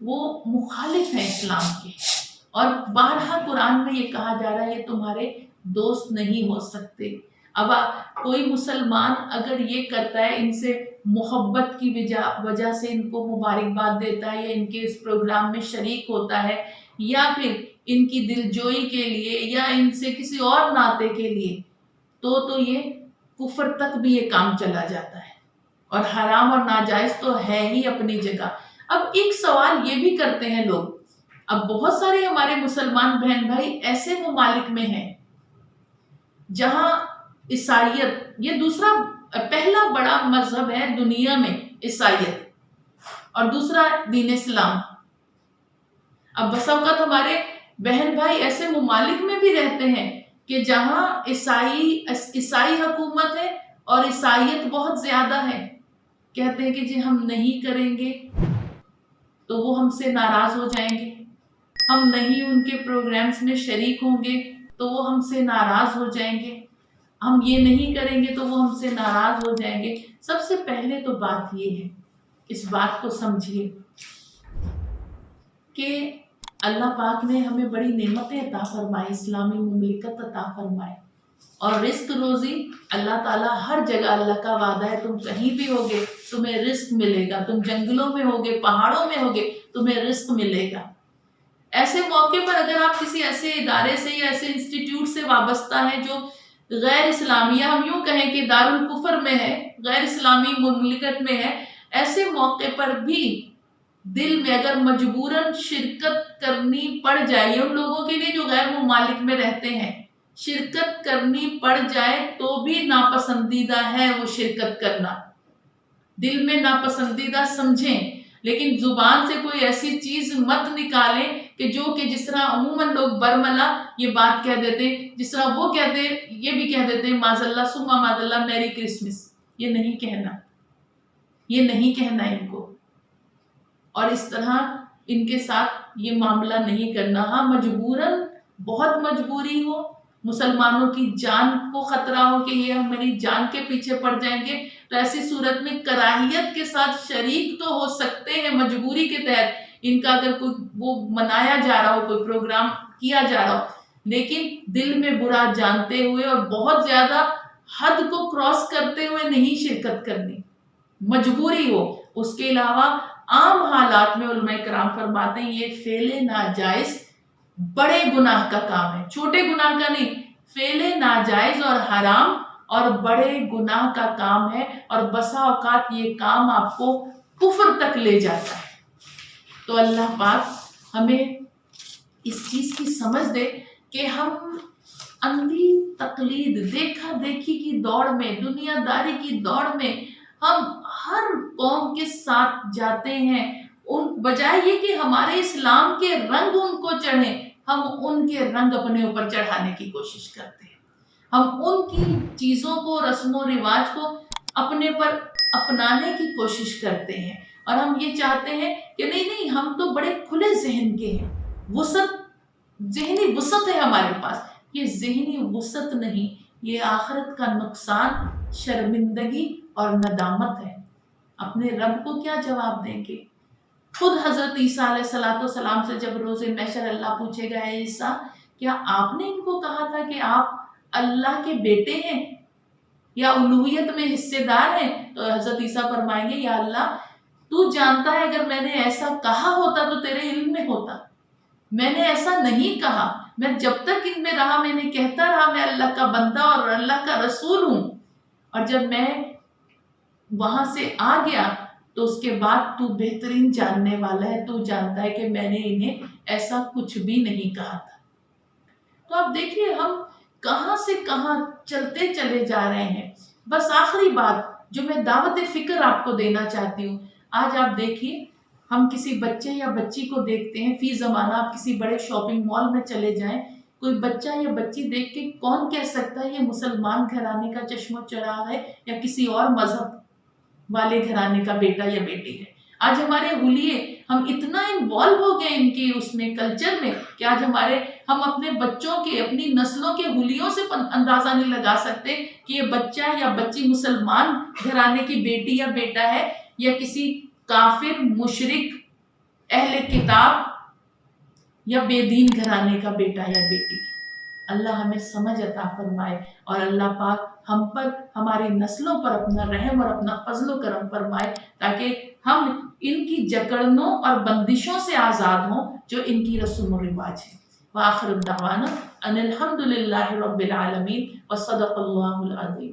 وہ مخالف ہیں اسلام کے، اور بارہا قرآن میں یہ کہا جا رہا ہے یہ تمہارے دوست نہیں ہو سکتے۔ اب کوئی مسلمان اگر یہ کرتا ہے، ان سے محبت کی وجہ سے ان کو مبارکباد دیتا ہے، یا ان کے اس پروگرام میں شریک ہوتا ہے، یا پھر ان کی دلجوئی کے لیے، یا ان سے کسی اور ناطے کے لیے، تو یہ کفر تک بھی یہ کام چلا جاتا ہے، اور حرام اور ناجائز تو ہے ہی اپنی جگہ۔ اب ایک سوال یہ بھی کرتے ہیں لوگ، اب بہت سارے ہمارے مسلمان بہن بھائی ایسے ممالک میں ہیں جہاں عیسائیت، یہ دوسرا پہلا بڑا مذہب ہے دنیا میں عیسائیت، اور دوسرا دین اسلام۔ اب بس اوقات ہمارے بہن بھائی ایسے ممالک میں بھی رہتے ہیں کہ جہاں عیسائی حکومت ہے اور عیسائیت بہت زیادہ ہے، کہتے ہیں کہ جی ہم نہیں کریں گے تو وہ ہم سے ناراض ہو جائیں گے، ہم نہیں ان کے پروگرامز میں شریک ہوں گے تو وہ ہم سے ناراض ہو جائیں گے، ہم یہ نہیں کریں گے تو وہ ہم سے ناراض ہو جائیں گے۔ سب سے پہلے تو بات یہ ہے، اس بات کو سمجھیے کہ اللہ پاک نے ہمیں بڑی نعمتیں عطا فرمائی، اسلامی مملکت عطا فرمائے، اور رزق روزی اللہ تعالیٰ ہر جگہ، اللہ کا وعدہ ہے تم کہیں بھی ہوگے تمہیں رزق ملے گا، تم جنگلوں میں ہوگے، پہاڑوں میں ہوگے، تمہیں رزق ملے گا۔ ایسے موقع پر اگر آپ کسی ایسے ادارے سے یا ایسے انسٹیٹیوٹ سے وابستہ ہیں جو غیر اسلامی، یا ہم یوں کہیں کہ دارالکفر میں ہے، غیر اسلامی مملکت میں ہے، ایسے موقع پر بھی دل میں اگر مجبوراً شرکت کرنی پڑ جائے، ان لوگوں کے لیے جو غیر ممالک میں رہتے ہیں، شرکت کرنی پڑ جائے تو بھی ناپسندیدہ ہے وہ شرکت کرنا، دل میں ناپسندیدہ سمجھیں، لیکن زبان سے کوئی ایسی چیز مت نکالیں کہ جو کہ جس طرح عموماً لوگ برملا یہ بات کہہ دیتے، جس طرح وہ کہتے یہ بھی کہہ دیتے معاذ اللہ ثم معاذ اللہ میری کرسمس، یہ نہیں کہنا، یہ نہیں کہنا ان کو، اور اس طرح ان کے ساتھ یہ معاملہ نہیں کرنا۔ ہاں مجبوراً، بہت مجبوری ہو، مسلمانوں کی جان کو خطرہ ہو کہ یہ ہماری جان کے پیچھے پڑ جائیں گے، تو ایسی صورت میں کراہیت کے ساتھ شریک تو ہو سکتے ہیں، مجبوری کے تحت ان کا اگر کوئی وہ منایا جا رہا ہو، کوئی پروگرام کیا جا رہا ہو، لیکن دل میں برا جانتے ہوئے اور بہت زیادہ حد کو کراس کرتے ہوئے نہیں شرکت کرنی، مجبوری ہو۔ اس کے علاوہ عام حالات میں علماء کرام فرماتے ہیں یہ فعل ناجائز بڑے گناہ کا کام ہے، چھوٹے گناہ کا نہیں، فعل ناجائز اور حرام اور بڑے گناہ کا کام ہے، اور بسا اوقات یہ کام آپ کو کفر تک لے جاتا ہے۔ تو اللہ پاک ہمیں اس چیز کی سمجھ دے کہ ہم اندھی تقلید، دیکھا دیکھی کی دوڑ میں، دنیا داری کی دوڑ میں ہم ہر قوم کے ساتھ جاتے ہیں، ان بجائے یہ کہ ہمارے اسلام کے رنگ ان کو چڑھیں، ہم ان کے رنگ اپنے اوپر چڑھانے کی کوشش کرتے ہیں، ہم ان کی چیزوں کو، رسم و رواج کو اپنے پر اپنانے کی کوشش کرتے ہیں، اور ہم یہ چاہتے ہیں کہ نہیں ہم تو بڑے کھلے ذہن کے ہیں، ذہنی وسعت ہے ہمارے پاس۔ یہ ذہنی وسعت نہیں، یہ آخرت کا نقصان، شرمندگی اور ندامت ہے۔ اپنے رب کو کیا جواب دیں گے؟ خود حضرت عیسیٰ علیہ السلام سے جب روز محشر اللہ پوچھے گا اے عیسیٰ کیا آپ نے ان کو کہا تھا کہ آپ اللہ کے بیٹے ہیں یا الوہیت میں حصے دار ہیں؟ تو حضرت عیسیٰ فرمائیں گے یا اللہ تو جانتا ہے اگر میں نے ایسا کہا ہوتا تو تیرے علم میں ہوتا، میں نے ایسا نہیں کہا، میں جب تک ان میں رہا میں نے کہتا رہا میں اللہ کا بندہ اور اللہ کا رسول ہوں، اور جب میں وہاں سے آ گیا تو اس کے بعد تو بہترین جاننے والا ہے، تو جانتا ہے کہ میں نے انہیں ایسا کچھ بھی نہیں کہا تھا۔ تو آپ دیکھیے ہم کہاں سے کہاں چلتے چلے جا رہے ہیں۔ بس آخری بات جو میں دعوت فکر آپ کو دینا چاہتی ہوں، آج آپ دیکھیے ہم کسی بچے یا بچی کو دیکھتے ہیں، فی زمانہ آپ کسی بڑے شاپنگ مال میں چلے جائیں، کوئی بچہ یا بچی دیکھ کے کون کہہ سکتا ہے یہ مسلمان گھرانے کا چشم و چراغ ہے یا کسی اور مذہب والے گھرانے کا بیٹا یا بیٹی ہے؟ آج ہمارے حلیے ہم اتنا انوالو ہو گئے ان کی اس میں کلچر میں کہ آج ہم اپنے بچوں کے، اپنی نسلوں کے حلیوں سے اندازہ نہیں لگا سکتے کہ یہ بچہ یا بچی مسلمان گھرانے کی بیٹی یا بیٹا ہے یا کسی کافر مشرک اہل کتاب یا بے دین گھرانے کا بیٹا یا بیٹی۔ اللہ ہمیں سمجھ عطا فرمائے اور اللہ پاک ہم پر، ہماری نسلوں پر اپنا رحم اور اپنا فضل و کرم فرمائے، تاکہ ہم ان کی جکڑنوں اور بندشوں سے آزاد ہوں جو ان کی رسوم و رواج ہے۔ وآخر دعوانا ان الحمد للہ رب العالمین وصدق اللہ العظیم۔